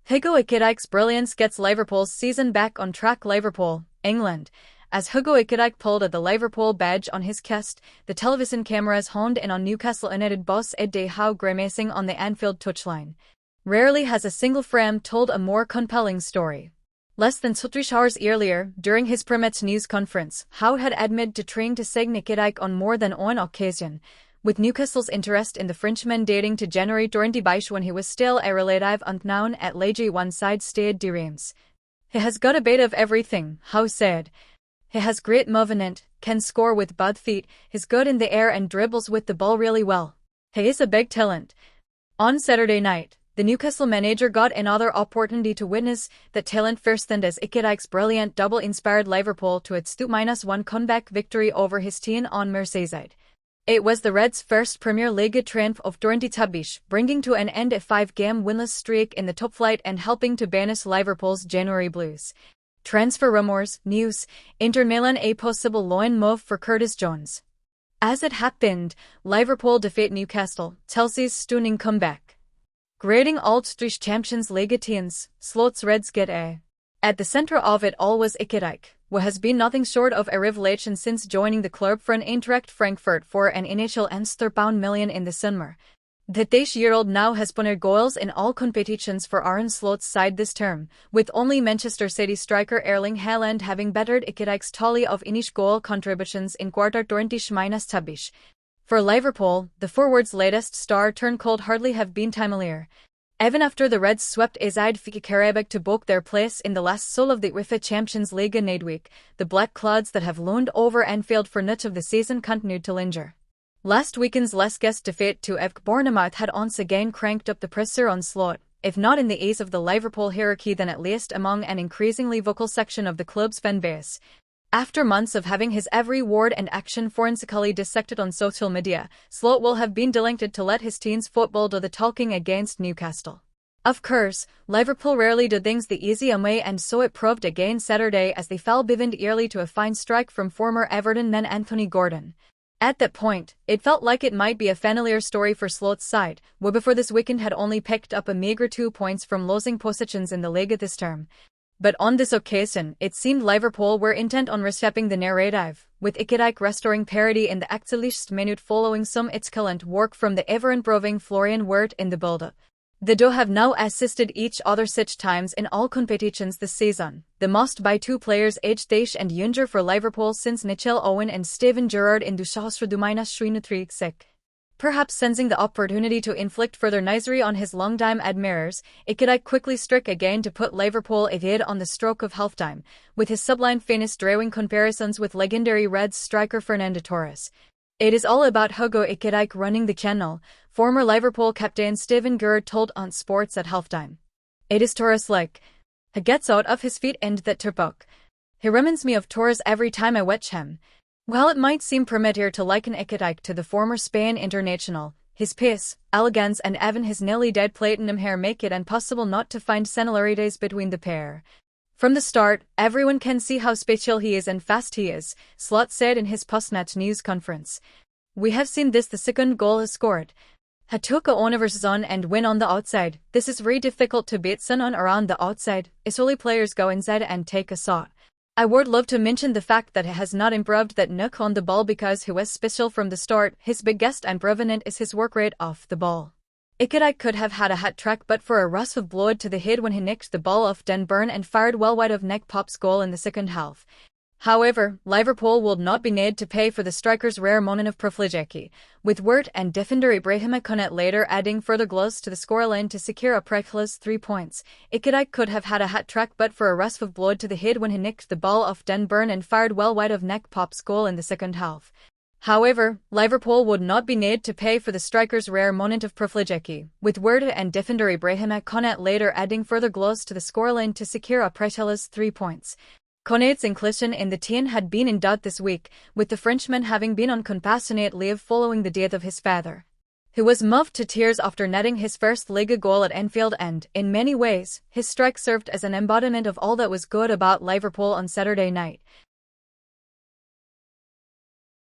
Hugo Ekitike's brilliance gets Liverpool's season back on track. Liverpool, England. As Hugo Ekitike pulled at the Liverpool badge on his chest, the television cameras honed in on Newcastle United boss Eddie Howe grimacing on the Anfield touchline. Rarely has a single frame told a more compelling story. Less than 3 hours earlier, during his prematch news conference, Howe had admitted to trying to sign Ekitike on more than one occasion, with Newcastle's interest in the Frenchman dating to January 2022 when he was still a relative unknown at Ligue 1 side Stade de Reims. He has got a bit of everything, Howe said. He has great movement, can score with both feet, he's good in the air and dribbles with the ball really well. He is a big talent. On Saturday night, the Newcastle manager got another opportunity to witness that talent firsthand as Ekitike's brilliant double inspired Liverpool to its 2-1 comeback victory over his team on Merseyside. It was the Reds' first Premier League triumph of 2022, bringing to an end a 5-game winless streak in the top flight and helping to banish Liverpool's January blues. Transfer rumours, news, Inter Milan a possible loan move for Curtis Jones. As it happened, Liverpool defeat Newcastle, Chelsea's stunning comeback. Grading all 3 Champions League teams, Slots Reds get a. At the centre of it all was Ekitike, who has been nothing short of a revelation since joining the club from Eintracht Frankfurt for an initial £1 million in the summer. The 30-year-old now has scored goals in all competitions for Arne Slot's side this term, with only Manchester City striker Erling Haaland having bettered Ekitike's tally of initial goal contributions in quarter 20-22. For Liverpool, the forward's latest star turn could hardly have been timelier. Even after the Reds swept Azad Karabakh to book their place in the last sole of the UEFA Champions League midweek, the black clouds that have loomed over Anfield for much of the season continued to linger. Last weekend's last-guest defeat to FC Bournemouth had once again cranked up the pressure on Slot, if not in the eyes of the Liverpool hierarchy then at least among an increasingly vocal section of the club's fan base. After months of having his every word and action forensically dissected on social media, Slot will have been delighted to let his team's football do the talking against Newcastle. Of course, Liverpool rarely do things the easy way and so it proved again Saturday as they fell behind early to a fine strike from former Everton man Anthony Gordon. At that point, it felt like it might be a familiar story for Slot's side, who before this weekend had only picked up a meagre 2 points from losing positions in the league this term. But on this occasion, it seemed Liverpool were intent on reshaping the narrative, with Ekitike restoring parity in the 80th minute following some excellent work from the ever-improving Florian Wirtz in the build-up. The duo have now assisted each other 6 times in all competitions this season, the most by 2 players aged 30 and younger for Liverpool since Michael Owen and Steven Gerrard in 2023. Perhaps sensing the opportunity to inflict further misery on his longtime admirers, Ekitike quickly struck again to put Liverpool ahead on the stroke of halftime, with his sublime finish drawing comparisons with legendary Reds striker Fernando Torres. It is all about Hugo Ekitike running the channel, former Liverpool captain Steven Gerrard told On Sports at halftime. It is Torres-like. He gets out of his feet and that turbock. He reminds me of Torres every time I watch him. While it might seem premature to liken Ekitike to the former Spain international, his pace, elegance and even his nearly dead platinum hair make it impossible not to find similarities between the pair. From the start, everyone can see how special he is and fast he is, Slot said in his post-match news conference. We have seen this the second goal is scored. He took a on versus on and win on the outside. This is very difficult to beat son on around the outside. Israeli players go inside and take a shot. I would love to mention the fact that he has not improved that nook on the ball because he was special from the start. His biggest improvement is his work rate off the ball. Ekitike could have had a hat-trick but for a rush of blood to the head when he nicked the ball off Den Burn and fired well wide of Nick Pop's goal in the second half. However, Liverpool will not be needed to pay for the striker's rare moment of privilege, with Wirtz and defender Ibrahim Konate later adding further gloves to the scoreline to secure a priceless 3 points. Ekitike could have had a hat-trick but for a rush of blood to the head when he nicked the ball off Den Burn and fired well wide of Nick Pop's goal in the second half. However, Liverpool would not be needed to pay for the striker's rare moment of privilege, with Wirtz and defender Ibrahim Konate later adding further gloves to the scoreline to secure a priceless 3 points. Konate's inclusion in the team had been in doubt this week, with the Frenchman having been on compassionate leave following the death of his father. He was moved to tears after netting his first Ligue goal at Anfield and, in many ways, his strike served as an embodiment of all that was good about Liverpool on Saturday night.